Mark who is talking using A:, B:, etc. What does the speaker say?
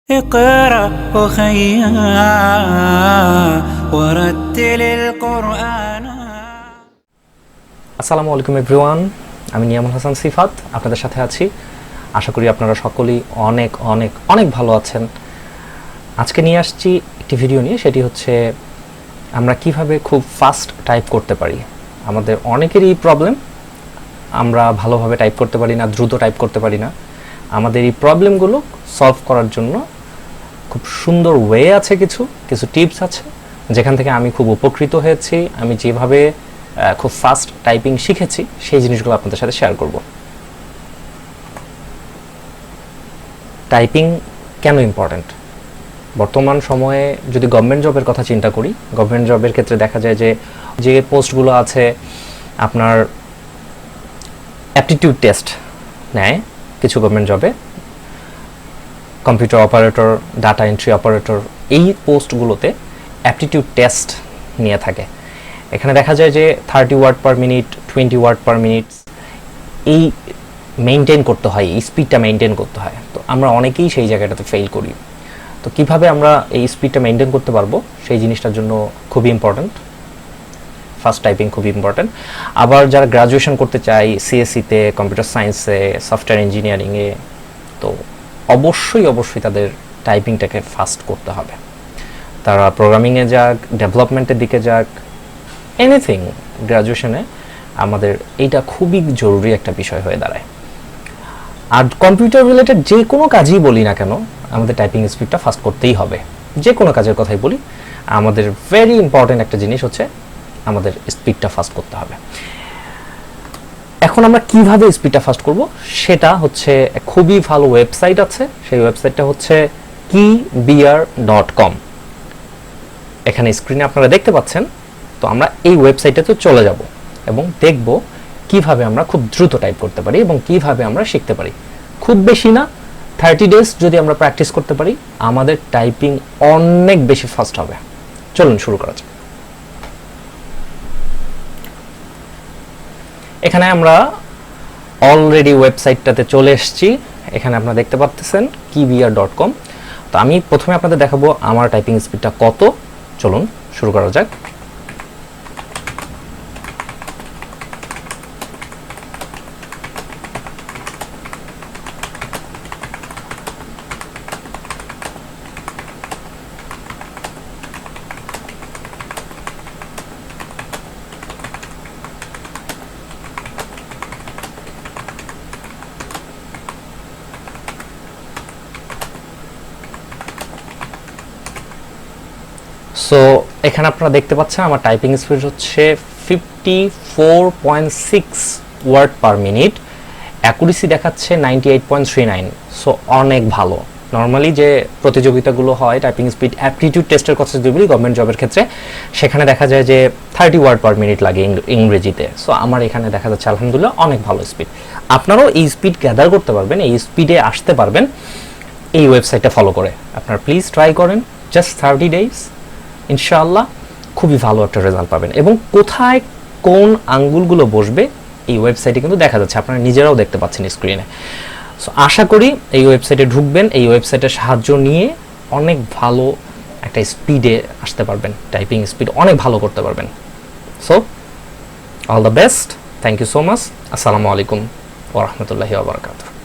A: اقرأ أخيا ورتل القرآن.
B: আসসালামু আলাইকুম এভরিওয়ান, আমি নিয়ামুল হাসান সিফাত আপনাদের সাথে আছি। আশা করি আপনারা সকলেই অনেক অনেক অনেক ভালো আছেন। আজকে নিয়ে আসছি একটি ভিডিও নিয়ে, সেটি হচ্ছে আমরা কিভাবে খুব ফাস্ট টাইপ করতে পারি। আমাদের অনেকেরই প্রবলেম, আমরা ভালোভাবে টাইপ করতে পারি না, দ্রুত টাইপ করতে পারি না। আমাদের এই প্রবলেমগুলো সলভ করার জন্য খুব সুন্দর ওয়ে আছে, কিছু টিপস আছে যেখান থেকে আমি খুব উপকৃত হয়েছি। আমি যেভাবে খুব ফাস্ট টাইপিং শিখেছি সেই জিনিসগুলো আপনাদের সাথে শেয়ার করব। টাইপিং কেন ইম্পর্ট্যান্ট? বর্তমান সময়ে যদি গভর্নমেন্ট জবের কথা চিন্তা করি, গভর্নমেন্ট জবের ক্ষেত্রে দেখা যায় যে পোস্টগুলো আছে আপনার অ্যাপটিটিউড টেস্ট নেয় কিছু গভর্নমেন্ট জবে, computer operator, data entry operator, এই পোস্টগুলোতে অ্যাপটিটিউড টেস্ট নিয়ে থাকে। এখানে দেখা যায় যে 30 word per minute, 20 word per minute এই মেনটেন করতে হয়, এই স্পিডটা মেনটেন করতে হয়। তো আমরা অনেকেই সেই জায়গাটাতে ফেল করি। তো কিভাবে আমরা এই স্পিডটা মেনটেন করতে পারবো সেই জিনিসটার জন্য খুবই ইম্পর্ট্যান্ট, ফাস্ট টাইপিং খুবই ইম্পর্ট্যান্ট। আবার যারা গ্রাজুয়েশন করতে চাই সিএসসিতে, কম্পিউটার সায়েন্সে, সফটওয়্যার ইঞ্জিনিয়ারিংয়ে, তো অবশ্যই তাদের টাইপিংটাকে ফাস্ট করতে হবে। তারা প্রোগ্রামিংয়ে যাক, ডেভেলপমেন্টের দিকে যাক, এনিথিং, গ্রাজুয়েশনে আমাদের এইটা খুবই জরুরি একটা বিষয় হয়ে দাঁড়ায়। আর কম্পিউটার রিলেটেড যে কোনো কাজই বলি না কেন, আমাদের টাইপিং স্পিডটা ফাস্ট করতেই হবে। যে কোনো কাজের কথাই বলি, আমাদের ভেরি ইম্পর্টেন্ট একটা জিনিস হচ্ছে আমাদের স্পিডটা ফাস্ট করতে হবে। এখন আমরা কিভাবে স্পিডটা ফাস্ট করব সেটা হচ্ছে, খুবই ভালো ওয়েবসাইট আছে, সেই ওয়েবসাইটটা হচ্ছে keybr.com। এখানে স্ক্রিনে আপনারা দেখতে পাচ্ছেন। তো আমরা এই ওয়েবসাইটটাতে চলে যাব এবং দেখব কিভাবে আমরা খুব দ্রুত টাইপ করতে পারি এবং কিভাবে আমরা শিখতে পারি। খুব বেশি না, 30 ডেজ যদি আমরা প্র্যাকটিস করতে পারি, আমাদের টাইপিং অনেক বেশি ফাস্ট হবে। চলুন শুরু করা যাক। এখানে আমরা অলরেডি ওয়েবসাইটটাতে চলে এসেছি। এখানে আপনারা দেখতে পাচ্ছেন keybr.com। তো আমি প্রথমে আপনাদের দেখাবো আমার টাইপিং স্পিডটা কত। চলুন শুরু করা যাক। সো এখানে আপনারা দেখতে পাচ্ছেন আমার টাইপিং স্পিড হচ্ছে 54.6 ওয়ার্ড পার মিনিট, অ্যাকুরেসি দেখাচ্ছে 98.39। সো অনেক ভালো। নর্মালি যে প্রতিযোগিতাগুলো হয় টাইপিং স্পিড অ্যাপটিটিউড টেস্টের কথা যদি বলি গভর্নমেন্ট জবের ক্ষেত্রে, সেখানে দেখা যায় যে 30 ওয়ার্ড পার মিনিট লাগে ইংরেজিতে। সো আমার এখানে দেখা যাচ্ছে আলহামদুলিল্লাহ অনেক ভালো স্পিড। আপনারাও এই স্পিড গ্যাদার করতে পারবেন, এই স্পিডে আসতে পারবেন এই ওয়েবসাইটটা ফলো করে। আপনারা প্লিজ ট্রাই করেন, জাস্ট 30 ডেজ, ইনশাআল্লাহ খুবই ভালো একটা রেজাল্ট পাবেন। এবং কোথায় কোন আঙ্গুলগুলো বসবে এই ওয়েবসাইটে কিন্তু দেখা যাচ্ছে, আপনারা নিজেরাও দেখতে পাচ্ছেন স্ক্রিনে। সো আশা করি এই ওয়েবসাইটে ঢুকবেন, এই ওয়েবসাইটের সাহায্য নিয়ে অনেক ভালো একটা স্পিডে আসতে পারবেন, টাইপিং স্পিড অনেক ভালো করতে পারবেন। So all the best, thank you so much. আসসালামু আলাইকুম ওয়া রাহমাতুল্লাহি ওয়া বারাকাতুহু।